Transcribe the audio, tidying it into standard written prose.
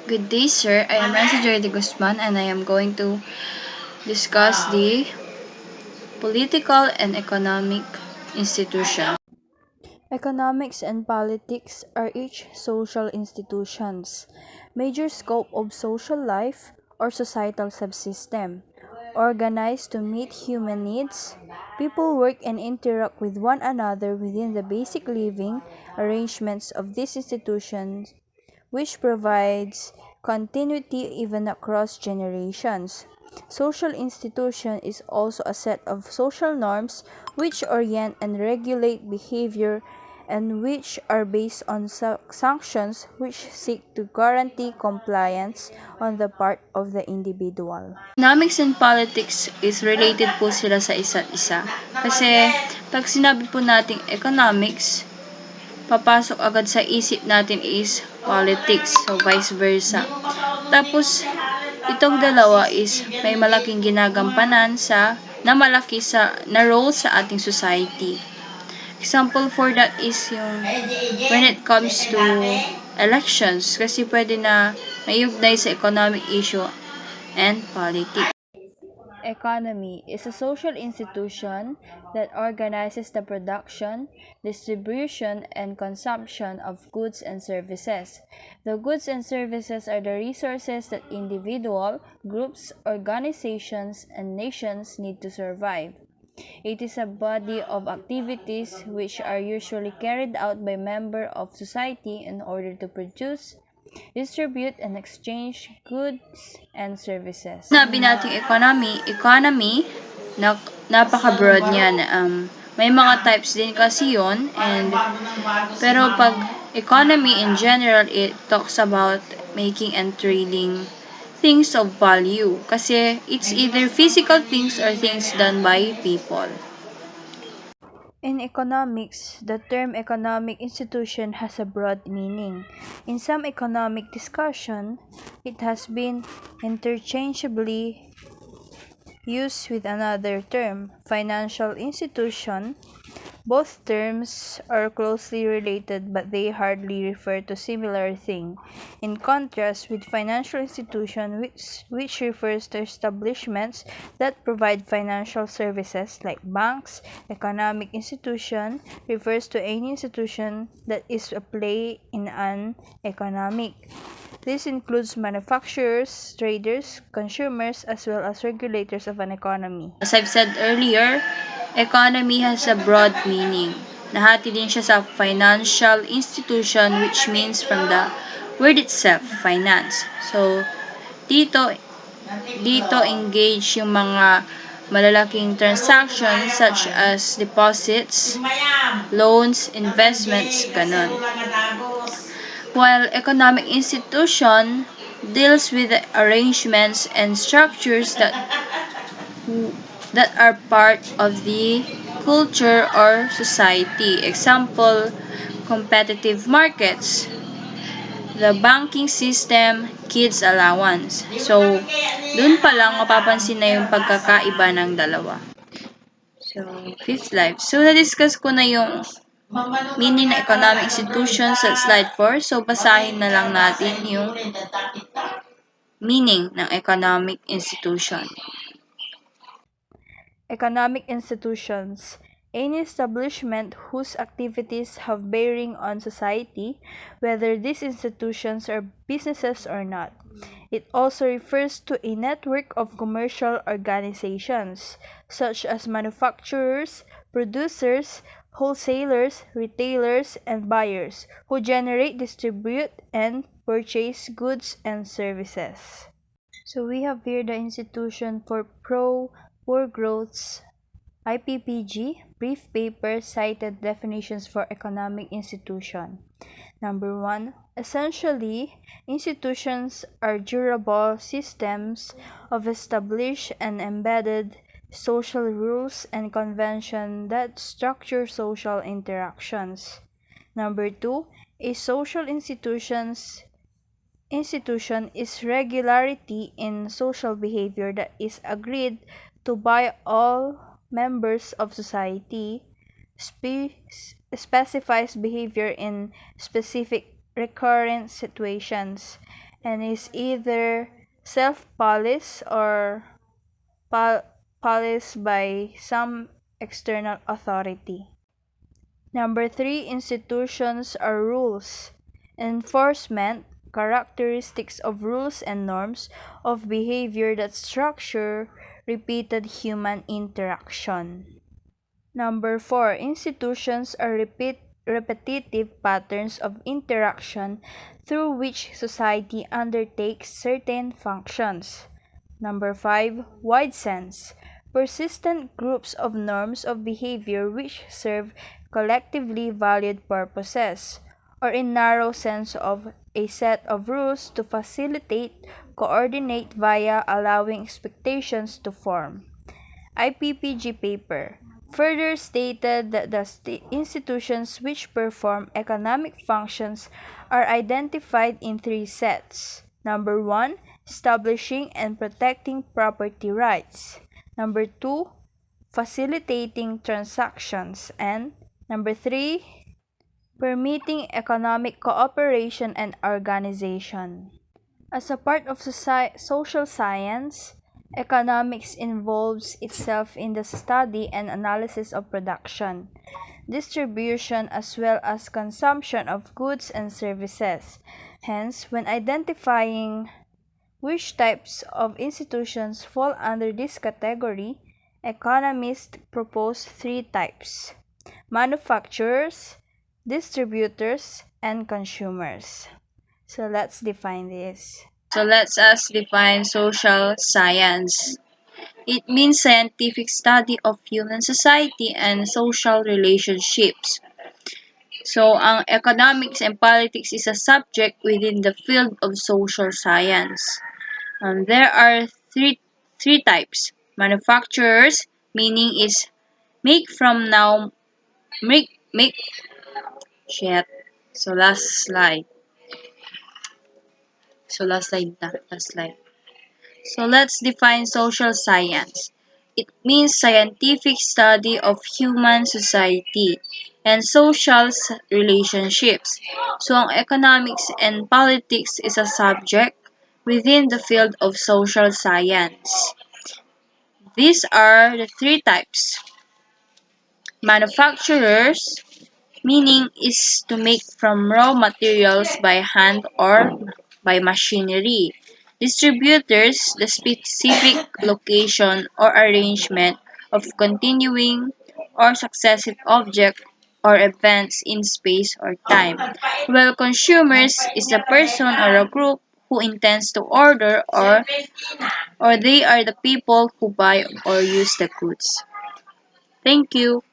Good day, sir. I am Renzo Joy de Guzman and I am going to discuss the political and economic institution. Economics and politics are each social institutions, major scope of social life or societal subsystem, organized to meet human needs. People work and interact with one another within the basic living arrangements of these institutions, which provides continuity even across generations. Social institution is also a set of social norms which orient and regulate behavior and which are based on sanctions which seek to guarantee compliance on the part of the individual. Economics and politics is related po sila sa isa't isa. Kasi pag sinabi po nating economics, papasok agad sa isip natin is politics, so vice versa. Tapos, itong dalawa is may malaking ginagampanan na malaki na role sa ating society. Example for that is yung when it comes to elections kasi pwede na maiugnay sa economic issue and politics. Economy is a social institution that organizes the production, distribution, and consumption of goods and services. The goods and services are the resources that individual, groups, organizations, and nations need to survive. It is a body of activities which are usually carried out by members of society in order to produce, distribute, and exchange goods and services. Sinabi nating economy, napaka-broad niyan. May mga types din kasi yun, pero pag economy in general, it talks about making and trading things of value. Kasi it's either physical things or things done by people. In economics, the term economic institution has a broad meaning. In some economic discussion, it has been interchangeably used with another term, financial institution. Both terms are closely related but they hardly refer to similar thing. In contrast with financial institution which refers to establishments that provide financial services like banks, economic institution refers to any institution that is a play in an economic. This includes manufacturers, traders, consumers, as well as regulators of an economy. As I've said earlier, economy has a broad meaning. Nahati din siya sa financial institution which means from the word itself, finance. So, dito engage yung mga malalaking transactions such as deposits, loans, investments, ganun. While economic institution deals with the arrangements and structures that are part of the culture or society. Example, competitive markets, the banking system, kids allowance. So, dun pa lang mapapansin na yung pagkakaiba ng dalawa. So, fifth life. So, na-discuss ko na yung meaning ng economic institution sa slide 4. So, basahin na lang natin yung meaning ng economic institution. Economic institutions. Any establishment whose activities have bearing on society, whether these institutions are businesses or not. It also refers to a network of commercial organizations, such as manufacturers, producers, wholesalers, retailers, and buyers, who generate, distribute, and purchase goods and services. So we have here the institution for Poor Growth's IPPG brief paper cited definitions for economic institution. Number 1. Essentially, institutions are durable systems of established and embedded social rules and conventions that structure social interactions. Number 2. A social institution is regularity in social behavior that is agreed to by all members of society, specifies behavior in specific recurrent situations, and is either self-policed or pol- policed by some external authority. Number three, institutions are rules. Enforcement, characteristics of rules and norms of behavior that structure repeated human interaction. Number four, institutions are repetitive patterns of interaction through which society undertakes certain functions. Number five, wide sense. Persistent groups of norms of behavior which serve collectively valued purposes, or in narrow sense of a set of rules to facilitate, coordinate via allowing expectations to form. IPPG paper further stated that the institutions which perform economic functions are identified in three sets. Number one, establishing and protecting property rights. Number two, facilitating transactions. And number three, permitting economic cooperation and organization. As a part of social science, economics involves itself in the study and analysis of production, distribution, as well as consumption of goods and services. Hence, when identifying which types of institutions fall under this category, economists propose three types: manufacturers, distributors, and consumers. So let's define this. So let's us define social science. It means scientific study of human society and social relationships. So, ang economics and politics is a subject within the field of social science. There are three types. Manufacturers, meaning is make from now, make, shit. So, last slide. So let's define social science. It means scientific study of human society and social relationships. So ang economics and politics is a subject within the field of social science. These are the three types. Manufacturers, meaning is to make from raw materials by hand or by machinery. Distributors, the specific location or arrangement of continuing or successive object or events in space or time. While consumers is the person or a group who intends to order or they are the people who buy or use the goods. Thank you.